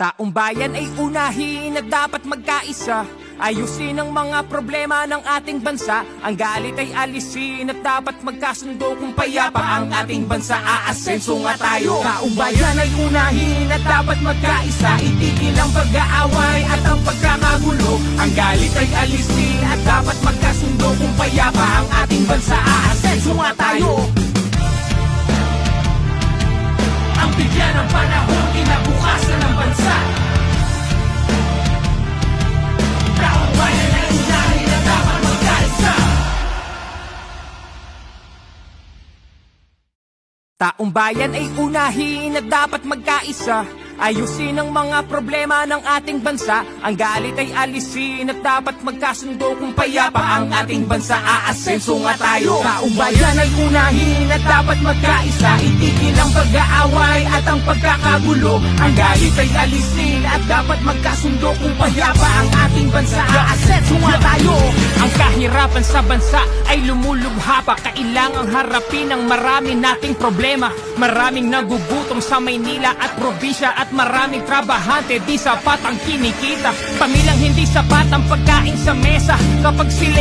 Taong bayan ay unahin at dapat magkaisa. Ayusin ang mga problema ng ating bansa. Ang galit ay alisin at dapat magkasundo. Kung payapa ang ating bansa, aasenso nga tayo. Taong bayan ay unahin at dapat magkaisa. Itigil ang pag-aaway at ang pagkakagulo. Ang galit ay alisin at dapat magkasundo. Kung payapa ang ating bansa, aasenso nga tayo. Ang bigyan ng panahon, kinabukasan ng bansa. Taong bayan ay unahin na dapat magkaisa. Taong bayan ay unahin at dapat magkaisa. Ayusin ang mga problema ng ating bansa. Ang galit ay alisin at dapat magkasundo. Kung payapa ang ating bansa, aasenso nga tayo. Taong bayan ay unahin at dapat magkaisa. Itigil ang pag-aaway at ang pagkakagulo. Ang galit ay alisin at dapat magkasundo. Kung payapa ang ating bansa, aasenso nga tayo. Ang kahirapan sa bansa ay lumulubha pa. Kailangang harapin ang marami nating problema. Maraming nagugutom sa Maynila at probinsya at maraming trabahante, di sapat ang kinikita. Pamilyang hindi sapat ang pagkain sa mesa kapag sila